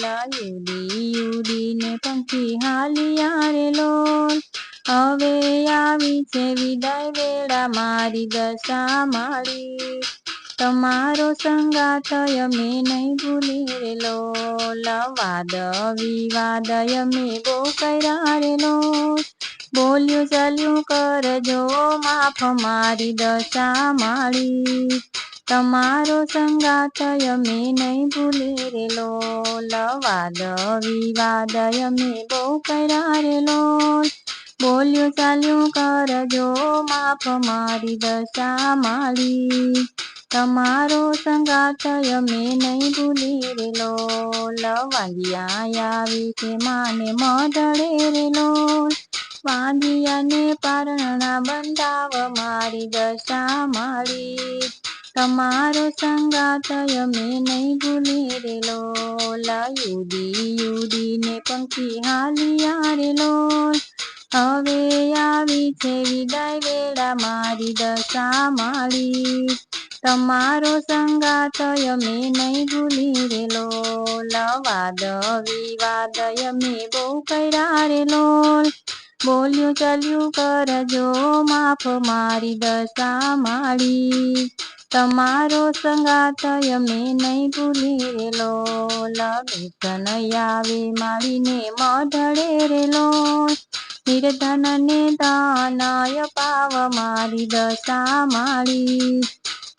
ઉડી ઉડીને પંખી હાલિયા રે લોલ. હવે આવી છે વિદાય વેળા મારી દશા માળી. તમારો સંગાથ અમે નહીં ભૂલી રે લોલ. વાદ વિવાદ અમે બહુ કર્યા રે લોલ. બોલ્યું ચાલ્યું કરજો માફ મારી દશા માળી. તમારો સંગાથ અમે નહીં ભૂલી રે લોલ. વાદ વિવાદ અમે બહુ કર્યા રે લોલ. બોલ્યું ચાલ્યું કરજો માફ મારી દશા માળી. તમારો સંગાથ અમે નહીં ભૂલી રે લોલ. વાંધિયા આવી છે માને મઢડે રે લોલ. વાંધિયાને પારણા બંધાવ મારી દશા માળી. તમારો સંગાથ અમે નહીં ભૂલી રે લોલ. ઉડી ઉડીને પંખી હાલિયા રે લોલ. હવે આવી છે વિદાય વેળા મારી દશા માળી. તમારો સંગાથ અમે નહીં ભૂલી રે લોલ. વાદ વિવાદ અમે બહુ કર્યા રે લોલ. બોલ્યું ચાલ્યું કરજો માફ મારી દશા માળી. તમારો સંગાથ અમે નહીં ભૂલી રે લોલ. બેસન આવે માળીને મઢડે રે લોલ. નિર્ધન ને દાનય પાવ મારી દશા માળી.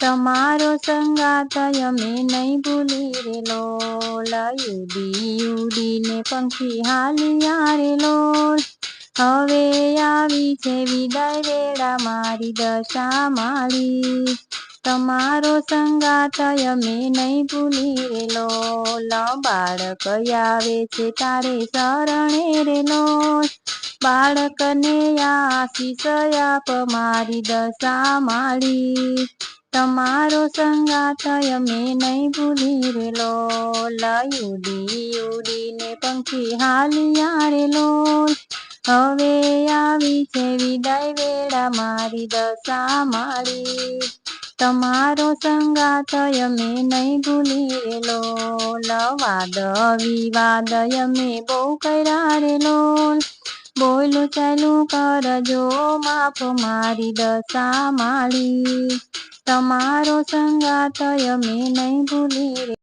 તમારો સંગાથ અમે નહીં ભૂલી રે લોલ. ઉડી ઉડીને પંખી હાલિયા રે લોલ. હવે આવી છે વિદાય વેળા મારી દશા માળી. તમારો સંગાથ અમે નહીં ભૂલી રે લોલ. બાળક આવે છે તારે શરણે રે લોલ. બાળકને આશીષ આપ મારી દશા માળી. તમારો સંગાથ અમે નહીં ભૂલી રે લોલ. ઉડી ઉડીને પંખી હાલિયા રે લોલ. હવે આવી છે વિદાય વેળા મારી દશા માળી. તમારો સંગાથ અમે નહીં ભૂલી રે લોલ. વાદ વિવાદ અમે બહુ કર્યા રે લોલ. બોલું ચાલું કરજો માફ મારી દશા માળી. તમારો સંગાથ અમે નહીં ભૂલી રે